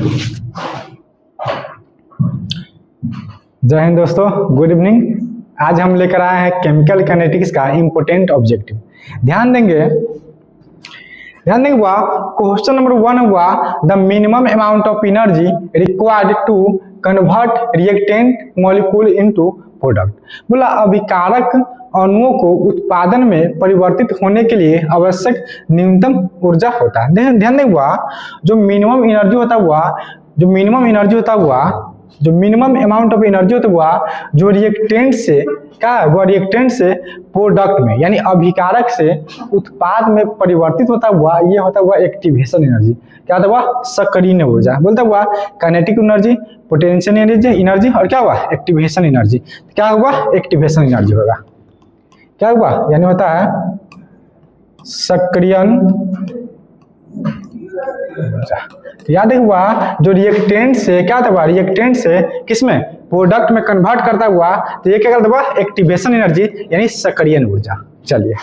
जय हिंद दोस्तों, good evening. आज हम लेकर आए हैं केमिकल काइनेटिक्स का इम्पोर्टेंट ऑब्जेक्टिव। ध्यान देंगे हुआ क्वेश्चन नंबर 1 हुआ the minimum amount of energy required to convert reactant molecule into product. बोला अभिकारक अणुओं को उत्पादन में परिवर्तित होने के लिए आवश्यक न्यूनतम ऊर्जा होता है। ध्यान देंगे हुआ जो मिनिमम अमाउंट ऑफ एनर्जी होता हुआ जो रिएक्टेंट से क्या है, रिएक्टेंट से प्रोडक्ट में यानी अभिकारक से उत्पाद में परिवर्तित होता हुआ ये होता हुआ एक्टिवेशन एनर्जी। क्या होता हुआ? सक्रिय ऊर्जा। बोलता हुआ काइनेटिक एनर्जी, पोटेंशियल एनर्जी और क्या हुआ? Activation energy. क्या हुआ? एक्टिवेशन एनर्जी होगा। क्या हुआ? यानी होता है सक्रियण ऊर्जा। याद हुआ जो रिएक्टेंट से क्या था, रिएक्टेंट से किसमें? प्रोडक्ट में कन्वर्ट करता हुआ तो ये क्या करता हुआ? एक्टिवेशन एनर्जी यानी सक्रियण ऊर्जा। चलिए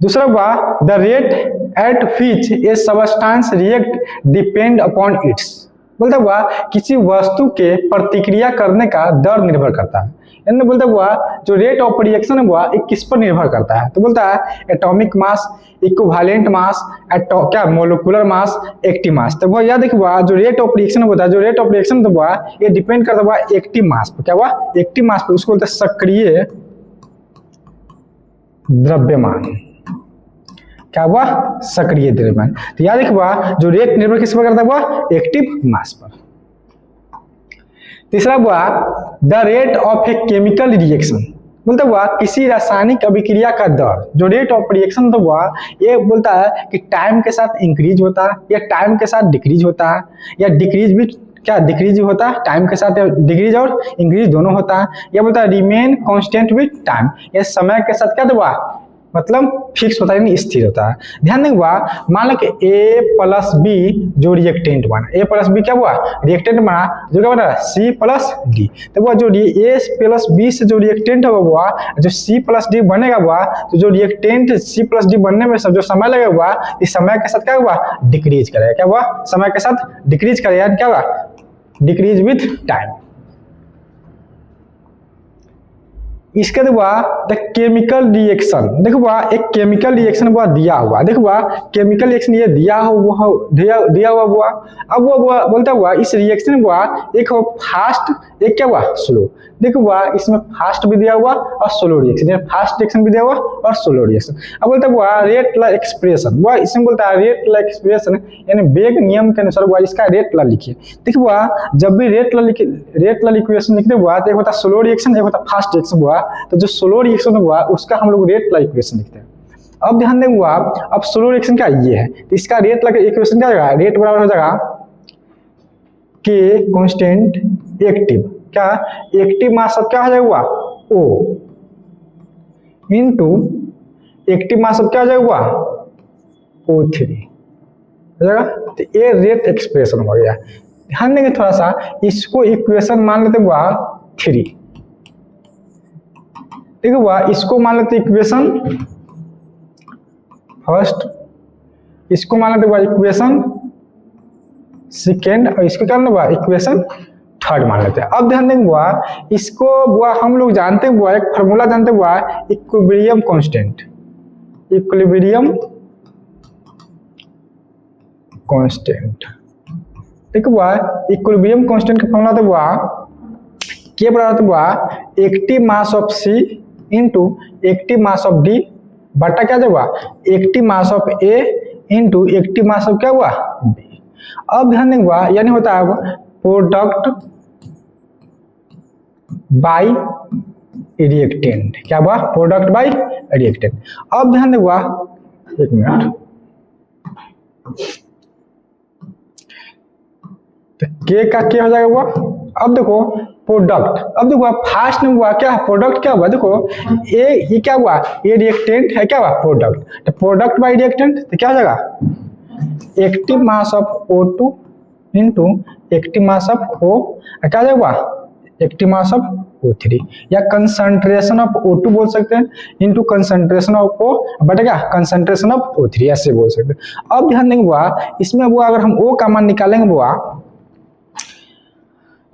दूसरा हुआ the rate at which A substance react depend upon its. बोलता हुआ किसी वस्तु के प्रतिक्रिया करने का दर निर्भर करता है। यानी बोलता हुआ जो रेट ऑफ रिएक्शन हुआ ये किस पर निर्भर करता है? तो बोलता है एटॉमिक मास, इक्विवेलेंट मास, क्या मोलिकुलर मास, एक्टिव मास। तो वो याद देखिए जो रेट ऑफ रिएक्शन होता है, जो रेट ऑफ रिएक्शन हुआ ये डिपेंड करता हुआ एक्टिव मास पर। क्या हुआ? एक्टिव मास पर। उसको बोलते हैं सक्रिय द्रव्यमान। क्या हुआ? सक्रिय द्रव्यमान। तो याद रखिए जो रेट निर्भर किस पर करता हुआ? एक्टिव मास पर। तीसरा हुआ the rate of a chemical reaction. बोलता हुआ किसी रासायनिक अभिक्रिया का दर, जो रेट ऑफ रिएक्शन तो हुआ ये बोलता है कि टाइम के साथ इंक्रीज होता है या टाइम के साथ डिक्रीज होता है या डिक्रीज भी क्या डिक्रीज होता है, टाइम के साथ डिक्रीज और इंक्रीज दोनों होता है। या बोलता है रिमेन कांस्टेंट विद टाइम, ये समय के साथ क्या हुआ मतलब फिक्स होता है यानी स्थिर होता है। ध्यान देंगे मान लो कि A प्लस बी जो रिएक्टेंट बना, A प्लस बी क्या हुआ? रिएक्टेंट बना जो क्या बना? C plus D. तो वो जो A प्लस बी से जो रिएक्टेंट हुआ जो C प्लस डी बनेगा हुआ तो जो रिएक्टेंट C प्लस डी बनने में जो समय लगेगा हुआ इस समय के साथ क्या हुआ? डिक्रीज करेगा। क्या हुआ? समय के साथ डिक्रीज करेगा। क्या हुआ? Decrease with time. इसके हुआ द केमिकल रिएक्शन। देखो एक केमिकल रिएक्शन हुआ दिया हुआ, देखो केमिकल रिएक्शन ये दिया हुआ। अब वो बोलता हुआ इस रिएक्शन हुआ एक फास्ट एक क्या हुआ? स्लो। देखो इसमें फास्ट भी दिया हुआ और स्लो रिएक्शन, फास्ट रिएक्शन भी दिया हुआ और स्लो रिएक्शन। अब बोलता हुआ रेट ला एक्सप्रेशन, वह इसमें बोलता है रेट ला एक्सप्रेशन यानी वेग नियम के अनुसार हुआ इसका रेट ला लिखिए। देखो जब भी रेट ला इक्वेशन लिखते हुआ तो एक होता स्लो रिएक्शन, एक होता फास्ट रिएक्शन हुआ। तो जो स्लो रिएक्शन हुआ उसका हम लोग रेट ला इक्वेशन लिखते हैं। अब ध्यान देंगे हुआ अब स्लो रिएक्शन क्या ये है तो इसका रेट ला इक्वेशन क्या होगा? रेट बराबर हो जाएगा के कांस्टेंट एक्टिव, क्या एक्टिव मास अब क्या हो जाएगा? O इनटू एक्टिव मास अब क्या हो जाएगा? O3 हो जाएगा। तो ये रेट एक्सप्रेशन हो गया। ध्यान देंगे थोड़ा सा, इसको इक्वेशन मान लेते हुआ 3, ठीक है। इसको मान लेते इक्वेशन फर्स्ट, इसको मान लेते हुआ इक्वेशन सेकेंड और इसको क्या हुआ? इक्वेशन थर्ड मान लेते हैं। अब ध्यान देंगे हुआ इसको हुआ हम लोग जानते हुआ एक फॉर्मूला जानते हुआ इक्विलिब्रियम कांस्टेंट। इक्विलिब्रियम कांस्टेंट ठीक हुआ। इक्विलिब्रियम कांस्टेंट का फॉर्मूला तो हुआ के बराबर हुआ active mass of C into active mass of D बटा क्या हुआ? Active mass of A into active mass of क्या हुआ? B। अब ध्यान देंगे हुआ यानी होता है प्रोडक्ट बाय रिएक्टेंट। क्या हुआ? Product bye reactant. अब ध्यान देंगे हुआ एक मिनट, तो के का क्या हो जाएगा हुआ? अब देखो प्रोडक्ट, अब देखो फास्ट में हुआ क्या? प्रोडक्ट क्या हुआ? देखो ये क्या हुआ? ये रिएक्टेंट है क्या हुआ? प्रोडक्ट। तो प्रोडक्ट बाय रिएक्टेंट तो क्या हो जाएगा? Active mass of O2 into active mass of O क्या जाएगा? एक्टिव मास ऑफ O3 या कंसंट्रेशन ऑफ O2 बोल सकते हैं इनटू कंसंट्रेशन ऑफ O बटे क्या कंसंट्रेशन ऑफ O3 ऐसे बोल सकते हैं। अब ध्यान देंगे बुआ इसमें बुआ अगर हम O का मान निकालेंगे बुआ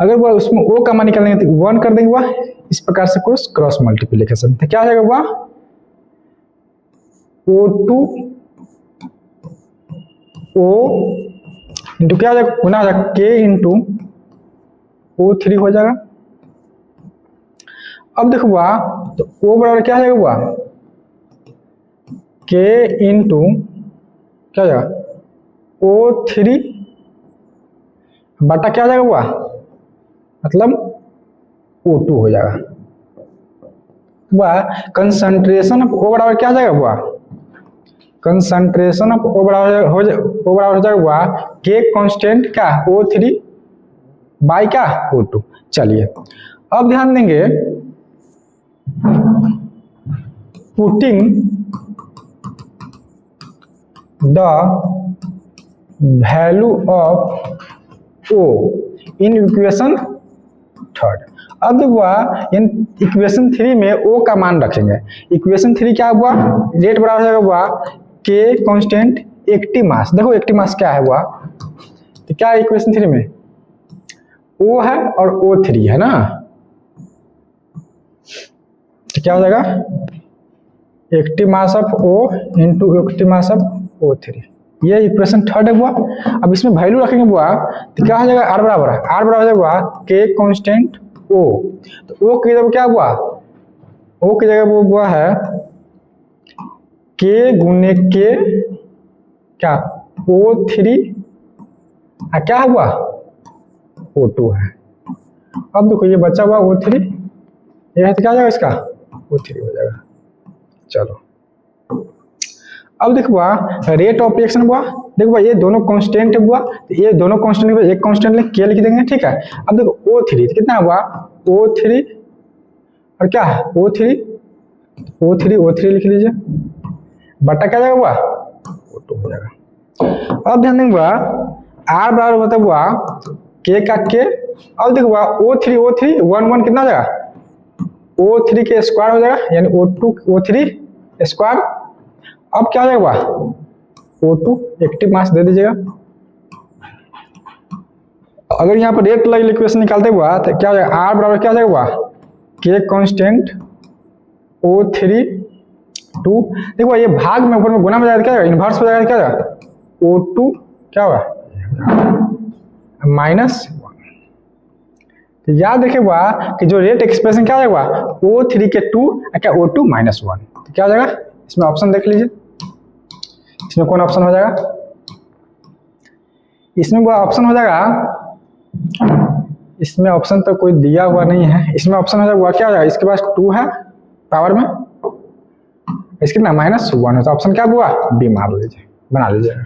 अगर बुआ उसमें O का मान निकालेंगे तो 1 कर देंगे बुआ इस प्रकार से क्रॉस मल्टीप्लिकेशन तो क्या आ जाएगा बुआ O2 O इंटू क्या आ जाएगा गुना आ जाएगा K इंटू O3 हो जाएगा। अब देखो बुआ तो O बराबर क्या आ जाएगा बुआ K इंटू क्या आ जाएगा O3 बटा क्या आ जाएगा बुआ मतलब O2 हो जाएगा। बुआ कंसंट्रेशन ऑफ O बराबर क्या आ जाएगा बुआ कंसंट्रेशन ऑफ O बराबर हो जाएगा बुआ K कांस्टेंट क्या O3 बाई क्या O2। चलिए अब ध्यान देंगे putting the value of O in equation third. अब हुआ इन इक्वेशन 3 में O का मान रखेंगे। इक्वेशन 3 क्या हुआ रेट बराबर हो जाएगा हुआ K कांस्टेंट एक्टिव मास। देखो एक्टिव मास क्या है हुआ तो क्या है इक्वेशन 3 में O है और O3 है ना तो क्या हो जाएगा active mass of O into active mass of O3 ये इक्वेशन थर्ड है बुआ। अब इसमें वैल्यू रखेंगे बुआ तो क्या हो जाएगा R बराबर हो जाएगा K कांस्टेंट O तो O की जगह क्या हुआ O की जगह वो बुआ है K गुने K क्या O3 क्या हुआ O2 है। अब देखो ये बचा हुआ O3 ये तो क्या हो जाएगा इसका O3 हो जाएगा। चलो अब देखो बुआ रेट ऑफ रिएक्शन बुआ देखो बुआ ये दोनों कांस्टेंट है बुआ तो ये दोनों कांस्टेंट एक कांस्टेंट ले K लिख देंगे ठीक है। अब देखो O3 तो कितना हुआ O3 और क्या है O3 लिख लीजिए बटा क्या जाएगा बुआ O2 हो जाएगा। अब ध्यान देंगे बुआ R बराबर होता है बुआ K का K। अब देखो बुआ O3 1 कितना हो जाएगा O3 के स्क्वायर हो जाएगा यानी O3 स्क्वायर। अब क्या हो जाएगा O2 एक्टिव मास दे दीजिएगा। अगर यहाँ पर रेट वाला इक्वेशन निकालते हुआ तो क्या हो जाएगा R बराबर क्या हो जाएगा K कांस्टेंट O3 2 देखो ये भाग में ऊपर में गुना में जाएगा क्या इनवर्स हो जाएगा क्या जाएगा O2 क्या होगा -1। तो याद रखिए कि जो रेट एक्सप्रेशन क्या हो जाएगा O3 के 2 क्या O2 -1 तो क्या हो जाएगा इसमें ऑप्शन देख लीजिए इसमें कौन ऑप्शन हो जाएगा इसमें वो ऑप्शन हो जाएगा इसमें ऑप्शन तो कोई दिया हुआ नहीं है। इसमें ऑप्शन हो जाएगा क्या हो जाएगा इसके पास 2 है पावर में इसके ना -1 है तो ऑप्शन क्या हुआ बी मार लीजिए बना लीजिएगा।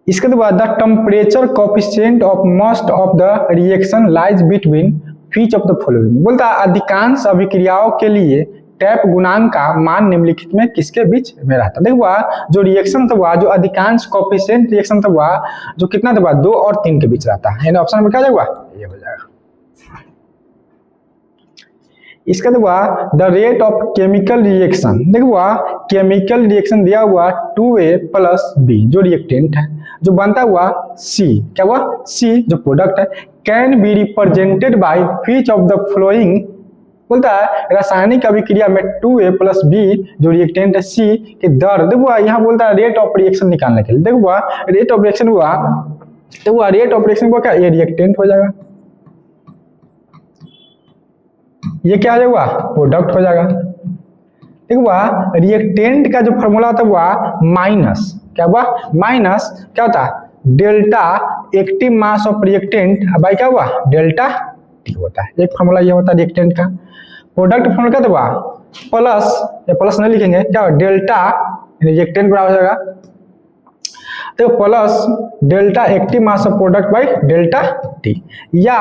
इसके बाद the temperature coefficient of most of the reaction lies between which of the following बोलता है अधिकांश अभिक्रियाओं के लिए टैप गुणांक का मान निम्नलिखित में किसके बीच में रहता है। देखो जो रिएक्शन था जो अधिकांश कोएफिशिएंट रिएक्शन था जो कितना था 2 और 3 के बीच रहता है यानी ऑप्शन में क्या जाएगा ये हो जाएगा। इसके बाद the rate of chemical reaction देखो केमिकल रिएक्शन दिया हुआ 2A + B जो रिएक्टेंट है जो बनता हुआ C क्या हुआ C जो प्रोडक्ट है can be represented by which of the flowing बोलता है रासायनिक अभिक्रिया में 2A + B जो रिएक्टेंट है C के दर देखो यहाँ बोलता है रेट ऑफ रिएक्शन निकालने के लिए। देखो रेट ऑफ रिएक्शन हुआ तो रेट ऑफ रिएक्शन को क्या ये रिएक्टेंट हो जाएगा ये क्या आ जाएगा प्रोडक्ट हो जाएगा। देखो रिएक्टेंट का जो फॉर्मूला होता है माइनस क्या हुआ माइनस क्या होता है delta active mass of reactant by क्या हुआ डेल्टा टी होता है। एक फॉर्मूला ये होता है रिएक्टेंट का। प्रोडक्ट फॉर्मूला क्या हुआ प्लस या प्लस नहीं लिखेंगे क्या डेल्टा रिएक्टेंट बराबर हो जाएगा तो plus delta active mass of product by delta T या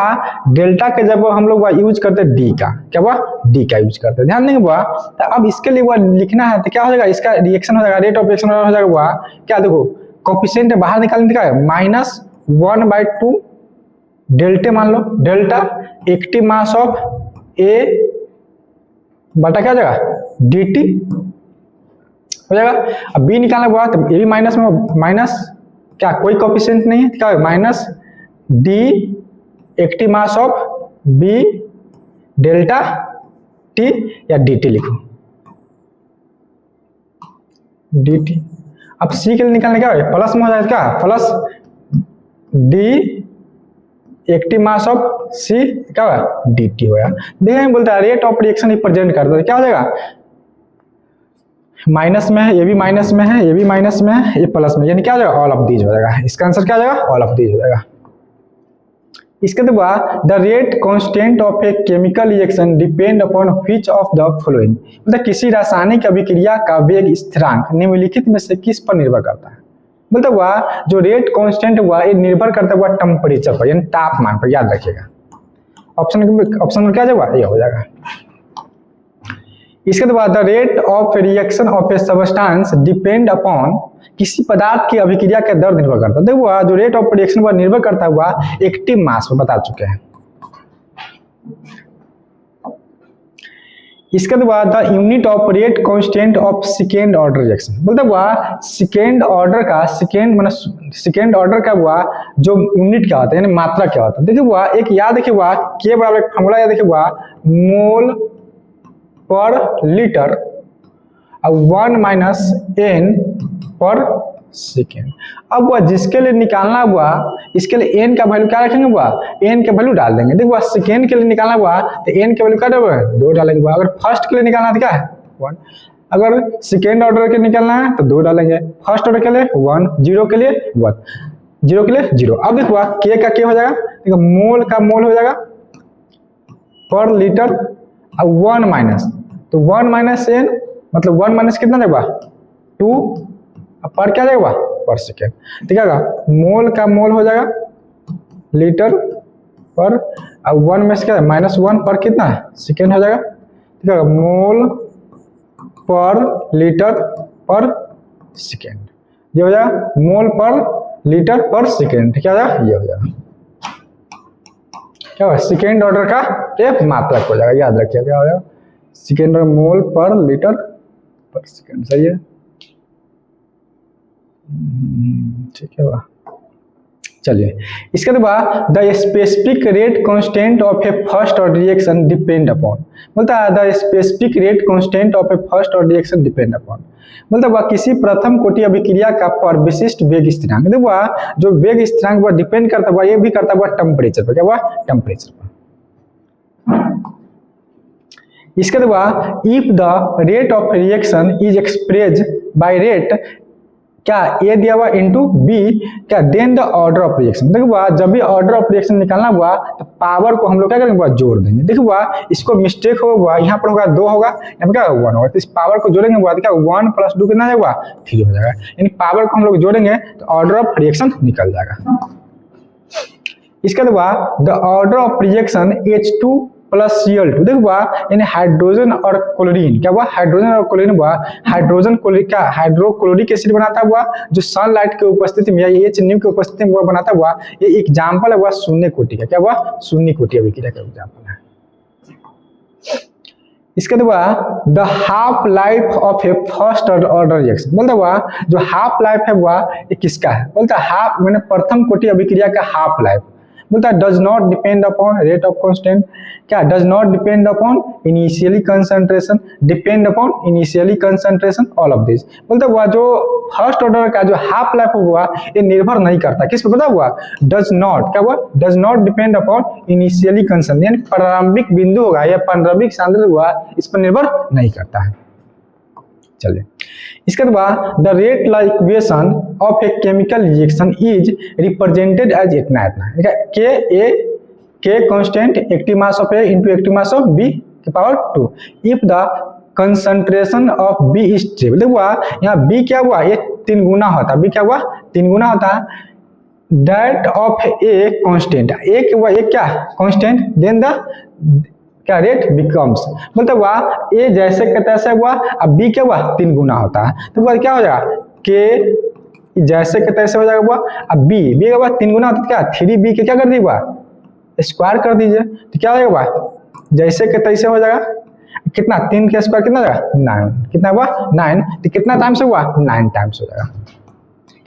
डेल्टा के जब हम लोग यूज करते हैं डी का क्या हुआ डी का यूज करते हैं ध्यान देंगे बुआ। तो अब इसके लिए वो लिखना है तो क्या हो जाएगा इसका रिएक्शन हो जाएगा रेट ऑफ रिएक्शन हो जाएगा बुआ क्या देखो कोएफिशिएंट बाहर निकालने का -1/2 डेल्टा मान लो, डेल्टा एक्टिव मास ऑफ ए बटा क्या हो जाएगा dt हो जाएगा। अब बी निकालना हुआ तो ए भी माइनस में, माइनस क्या कोई कोफिशिएंट नहीं है, क्या होगा minus d active mass of B delta T या डी टी लिखो डी टी। अब सी के लिए निकालने क्या है प्लस में हो जाएगा, क्या plus D active mass of C क्या होगा डी टी होगा। देखिए बोलता है रेट ऑफ रिएक्शन रिप्रेजेंट करता है, क्या हो जाएगा माइनस में है, ये भी माइनस में है, ये भी माइनस में है, ये प्लस में, यानी क्या हो जाएगा ऑल ऑफ दीज हो जाएगा। इसका आंसर क्या हो जाएगा ऑल ऑफ दीज हो जाएगा। इसके बाद the rate constant of a chemical reaction depend upon which of the following, मतलब किसी रासायनिक अभिक्रिया का वेग स्थिरांक निम्नलिखित में से किस पर निर्भर करता है। मतलब हुआ जो रेट कांस्टेंट हुआ ये निर्भर करता हुआ टेम्परेचर पर, यानी तापमान पर, याद रखिएगा। ऑप्शन में क्या जाएगा ये हो जाएगा। इसके बाद the rate of reaction of A substance depend upon, किसी पदार्थ की अभिक्रिया का दर निर्भर करता है। देखो जो रेट ऑफ रिएक्शन पर निर्भर करता हुआ एक्टिव मास पर बता चुके हैं। इसके बाद the unit of rate constant of second order reaction, बोलते हुआ सेकेंड ऑर्डर का, सेकेंड ऑर्डर का हुआ जो यूनिट क्या होता है, यानी मात्रा क्या होता है। देखिए हुआ एक याद रखिए हुआ के बराबर एक फॉर्मूला याद रखिए हुआ मोल पर लीटर 1 माइनस n पर सेकेंड। अब वह जिसके लिए निकालना हुआ इसके लिए n का वैल्यू क्या रखेंगे हुआ n का वैल्यू डाल देंगे। देखो सेकेंड के लिए निकालना हुआ तो n का वैल्यू क्या डालेंगे 2 डालेंगे। अगर फर्स्ट के लिए निकालना है तो क्या है 1, अगर सेकेंड ऑर्डर के निकालना है तो 2 डालेंगे, फर्स्ट ऑर्डर के लिए 1, जीरो के लिए 1, जीरो के लिए 0। अब देखो के का के हो जाएगा, देखो मोल का मोल हो जाएगा पर लीटर 1 माइनस, तो 1 माइनस n मतलब 1 माइनस कितना जाएगा 2, पर क्या जाएगा पर सेकेंड, ठीक है। मोल का मोल हो जाएगा लीटर पर, अब 1 में से क्या है -1 पर कितना सेकेंड हो जाएगा, ठीक है। मोल पर लीटर पर सेकेंड ये हो जाएगा, मोल पर लीटर पर सेकेंड क्या हो जाएगा ये हो जाएगा, क्या होगा सेकेंड ऑर्डर का एक मात्रक हो जाएगा। याद रखिए क्या हो जाएगा सेकेंड ऑर्डर मोल पर लीटर पर सेकेंड, सही है ठीक है वाह। चलिए इसके बाद the specific rate constant of A first order reaction depend upon, बोलता है the specific rate constant of A first order reaction depend upon, मतलब वह किसी प्रथम कोटि अभिक्रिया का पर विशिष्ट वेग स्थिरांक, देखो जो वेग स्थिरांक वह डिपेंड करता हुआ ये भी करता हुआ टेम्परेचर पर, क्या हुआ टेम्परेचर पर। इसके बाद if the rate of reaction is express by rate क्या ए दिया हुआ इंटू बी क्या then the order of reaction, देखो जब भी ऑर्डर ऑफ रिएक्शन निकालना हुआ तो पावर को हम लोग क्या करेंगे जोड़ देंगे। देखो इसको मिस्टेक होगा यहाँ पर होगा 2 होगा यहाँ पर क्या 1 होगा, तो इस पावर को जोड़ेंगे क्या 1 + 2 कितना होगा 3 हो जाएगा, यानी पावर को हम लोग जोड़ेंगे तो ऑर्डर ऑफ रिएक्शन निकल जाएगा। इसके बाद the order of reaction H2 + Cl2, देखो यानी हाइड्रोजन और क्लोरीन क्या हुआ हाइड्रोजन और क्लोरीन हुआ, हाइड्रोजन क्लोरीन का हाइड्रोक्लोरिक एसिड बनाता हुआ जो सनलाइट के उपस्थिति में या H न्यू की उपस्थिति में वो बनाता हुआ, ये एग्जांपल है हुआ शून्य कोटि का, क्या हुआ शून्य कोटि अभिक्रिया का एग्जांपल है। इसके बाद the half life of A first order reaction, बोलता हुआ जो हाफ लाइफ है वह ये किसका है, बोलता हाफ मैंने प्रथम कोटि अभिक्रिया का हाफ लाइफ, बोलता है does not depend upon rate of constant, क्या does not depend upon initially concentration, depend upon initially concentration all of this, बोलता हुआ जो फर्स्ट ऑर्डर का जो हाफ लाइफ हुआ ये निर्भर नहीं करता किस पर, पता हुआ डज नॉट क्या हुआ does not depend upon initially concentration, यानी प्रारंभिक बिंदु होगा या प्रारंभिक सांद्रता हुआ इस पर निर्भर नहीं करता है। चलिए इसके बाद the rate law equation of a chemical reaction is represented as इतना इतना, K constant active mass of A into active mass of B की power 2 if the concentration of B is stable, देखो यहाँ बी क्या हुआ ये 3 गुना होता, B क्या हुआ 3 गुना होता दैट ऑफ ए कांस्टेंट, एक हुआ एक क्या कांस्टेंट देन द क्या रेट बिकम्स, मतलब हुआ ए जैसे के तैसे हुआ अब बी क्या हुआ 3 गुना होता है, तो क्या हो जाएगा के जैसे के तैसे हो जाएगा हुआ, अब बी का हुआ 3 गुना होता है क्या 3b के क्या कर दी हुआ स्क्वायर कर दीजिए तो क्या हो जाएगा, जैसे के तैसे हो जाएगा। कितना, 3 का स्क्वायर कितना जाएगा, 9, कितना हुआ 9, तो कितना टाइम्स हुआ, 9 टाइम्स हो जाएगा।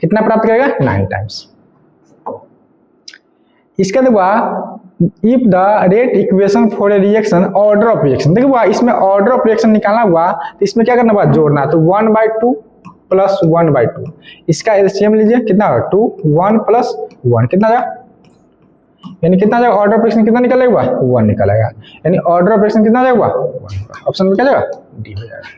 कितना प्राप्त करेगा, 9 टाइम्स। इसके बाद if the rate equation for a reaction order of reaction, देखो इसमें ऑर्डर ऑफ रिएक्शन निकालना हुआ तो इसमें क्या करना हुआ, जोड़ना, तो 1/2 प्लस 1/2, इसका एलसीएम लीजिए, कितना होगा 2, 1 प्लस 1 कितना जाएगा, यानी कितना जाएगा, ऑर्डर ऑफ रिएक्शन कितना निकलेगा, 1 निकलेगा, यानी ऑर्डर ऑफ रिएक्शन कितना जाएगा, 1। ऑप्शन में क्या जाएगा, डी हो जाएगा।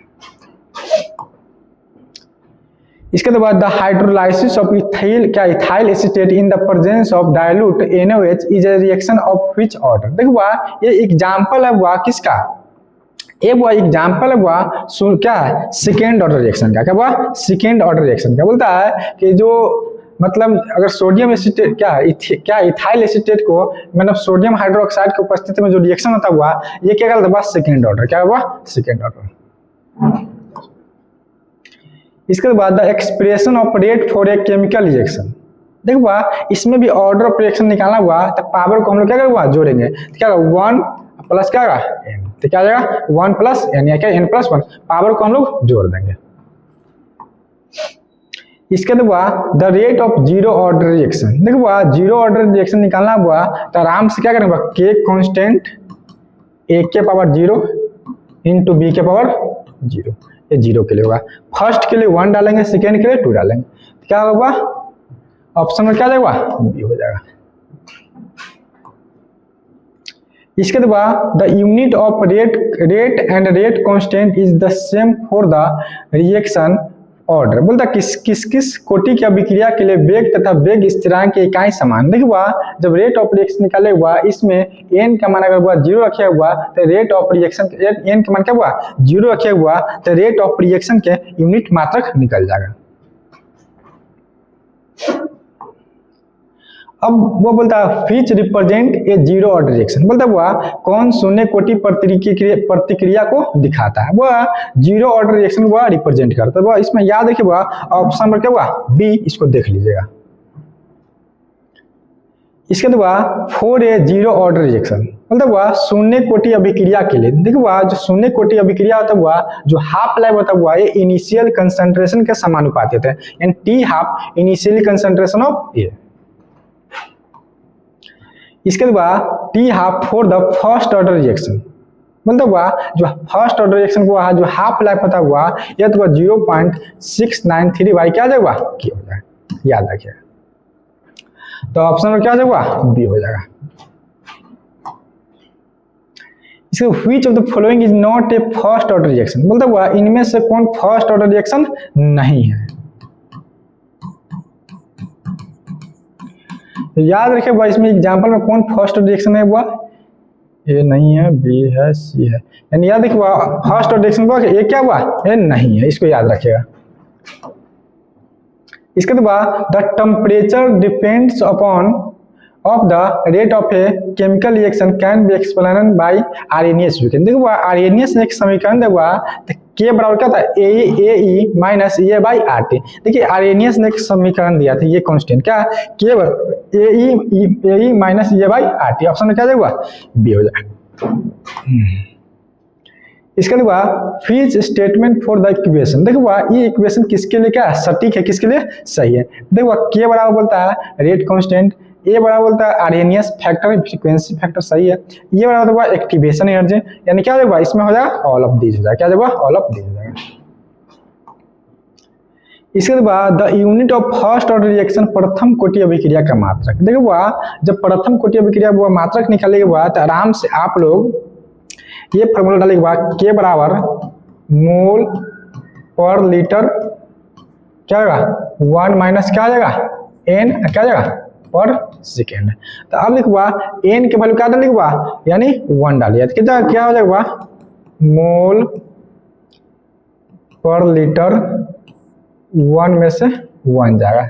इसके बाद द हाइड्रोलाइसिस ऑफ इथाइल, क्या ethyl acetate in the presence of dilute NaOH is a reaction of which order, देखो ये एग्जांपल है हुआ किसका, ये वो एग्जांपल है हुआ क्या है, सेकेंड ऑर्डर रिएक्शन का। क्या हुआ, सेकेंड ऑर्डर रिएक्शन का। बोलता है कि जो मतलब अगर सोडियम एसीटेट क्या इथाइल एसीटेट को मतलब सोडियम हाइड्रोक्साइड की उपस्थिति में जो रिएक्शन होता हुआ, ये क्या कहलाता है, सेकेंड ऑर्डर। क्या हुआ, सेकेंड ऑर्डर। इसके बाद the expression of rate for a chemical reaction, देखो इसमें भी ऑर्डर ऑफ रिएक्शन निकालना हुआ तो पावर को हम लोग क्या करेंगे, जोड़ेंगे, तो क्या 1 प्लस क्या होगा n, तो क्या आ जाएगा 1 प्लस n, या क्या n+1, पावर को हम लोग जोड़ देंगे। इसके बाद the rate of zero order reaction, देखो जीरो ऑर्डर रिएक्शन निकालना हुआ तो आराम से क्या करेंगे, k कांस्टेंट a के पावर 0 इंटू b के पावर 0, ये 0 के लिए होगा। फर्स्ट के लिए 1 डालेंगे, सेकेंड के लिए 2 डालेंगे, तो क्या होगा, ऑप्शन में क्या जाएगा, बी हो जाएगा। इसके बाद the unit of rate and rate constant is the same for the reaction order, बोलता किस कोटि की अभिक्रिया के लिए वेग तथा वेग स्थिरांक की इकाई समान। देखो जब रेट ऑफ रिएक्शन निकाले हुआ, इसमें n का मान अगर हुआ 0 रखे हुआ तो रेट ऑफ रिएक्शन n का मान क्या हुआ, 0 रखे हुआ तो रेट ऑफ रिएक्शन के यूनिट मात्रक निकल जाएगा। अब वो बोलता है which represent a zero order reaction, बोलता हुआ कौन शून्य कोटि प्रतिक्रिया को दिखाता है, वह जीरो ऑर्डर रिएक्शन वह रिप्रेजेंट करता है। वह इसमें याद रखिए, वह ऑप्शन नंबर क्या हुआ, बी, इसको देख लीजिएगा। इसके बाद for a zero order reaction, मतलब हुआ शून्य कोटि अभिक्रिया के लिए, देखो वह जो शून्य कोटि अभिक्रिया होता हुआ जो हाफ लाइफ होता हुआ ये इनिशियल कंसंट्रेशन के समानुपाती होते हैं, यानी T half initial concentration of A. इसके बाद T half for the first order reaction, मतलब हुआ जो फर्स्ट ऑर्डर रिएक्शन को जो हाफ लाइफ होता हुआ यह तो 0.693 बाई क्या जाएगा, की हो जाएगा, याद रखिए। तो ऑप्शन में क्या जाएगा, बी हो जाएगा। इसके which of the following is not a first order reaction, बोलता हुआ इनमें से कौन फर्स्ट ऑर्डर रिएक्शन नहीं है। तो याद रखिए भाई इसमें एग्जांपल में कौन फर्स्ट रिएक्शन है, हुआ ए नहीं है, बी है, सी है, यानी याद रखिए फर्स्ट रिएक्शन हुआ ए क्या हुआ, ए नहीं है, इसको याद रखिएगा। इसके बाद the temperature depends upon of the rate of a chemical reaction can be explained bye Arrhenius समीकरण। देखो आर्हेनियस ने एक समीकरण दिया तो के बराबर क्या था, A minus A by R T. देखिए आर्हेनियस ने एक समीकरण दिया था, ये कांस्टेंट क्या के बराबर A minus A by R T, option में क्या जाएगा, बी हो जाएगा। इसके बाद फीज स्टेटमेंट फॉर द इक्वेशन, देखो ये इक्वेशन किसके लिए क्या सटीक है, किसके लिए सही है। देखो के बराबर बोलता है रेट कांस्टेंट, ए बराबर बोलता है आर्हेनियस फैक्टर, फ्रीक्वेंसी फैक्टर सही है, ये बराबर होगा एक्टिवेशन एनर्जी, यानी क्या होगा इसमें हो जाएगा ऑल ऑफ दीज हो जाएगा, क्या होगा ऑल ऑफ दीज हो जाएगा। इसके बाद the unit of first order reaction प्रथम कोटि अभिक्रिया का मात्रक, देखो जब प्रथम कोटि अभिक्रिया वो मात्रक निकालेगा हुआ तो आराम से आप लोग ये फॉर्मूला डालेगा के बराबर मोल पर लीटर क्या होगा 1 माइनस क्या आ जाएगा एन क्या जाएगा पर सेकेंड। तो अब लिखवा एन के वैल्यू क्या लिखवा यानी 1 डालिए, तो क्या हो जाएगा मोल पर लीटर 1 में से 1 जाएगा,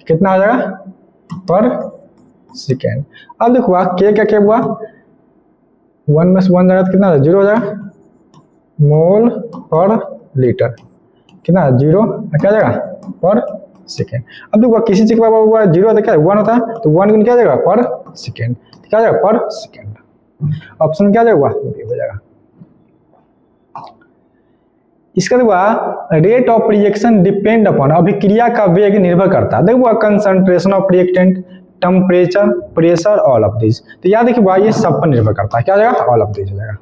कितना आ जाएगा पर सेकेंड। अब देखो के क्या हुआ 1 में से 1 जाएगा तो कितना 0 हो जाएगा, मोल पर लीटर कितना 0 क्या जाएगा पर सेकेंड। अब देखो किसी चीज का हुआ 0 होता है क्या 1 होता है, तो 1 गुना क्या जाएगा पर सेकेंड, क्या जाएगा पर सेकेंड। ऑप्शन क्या जाएगा बी हो जाएगा। इसका देखो rate of reaction depend upon, अभिक्रिया का वेग निर्भर करता है। देखो concentration of reactant, temperature, pressure, all of this. तो याद देखिए ये सब पर निर्भर करता है, क्या जाएगा ऑल ऑफ दिस हो जाएगा।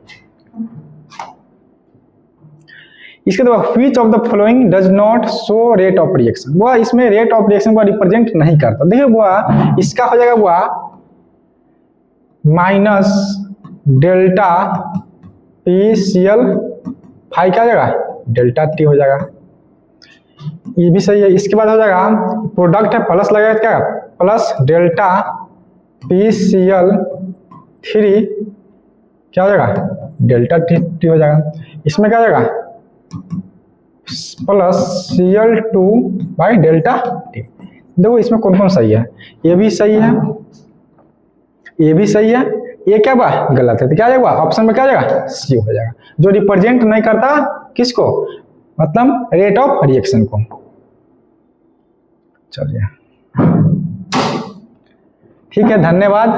इसके बाद which of the following does not show rate of reaction, वो इसमें रेट ऑफ रिएक्शन को रिप्रेजेंट नहीं करता। देखिए वो इसका हो जाएगा वो माइनस डेल्टा PCl फाइव क्या हो जाएगा डेल्टा T हो जाएगा, ये भी सही है। इसके बाद हो जाएगा प्रोडक्ट है प्लस लगेगा क्या प्लस डेल्टा PCl 3 क्या हो जाएगा डेल्टा T हो जाएगा। इसमें क्या हो जाएगा plus Cl2 by delta T। देखो इसमें कौन कौन सही है, ये भी सही है, ये भी सही है, ये क्या बा गलत है, तो क्या जाएगा ऑप्शन में क्या जाएगा सी हो जाएगा, जो रिप्रेजेंट नहीं करता किसको मतलब रेट ऑफ रिएक्शन को। चलिए ठीक है, धन्यवाद।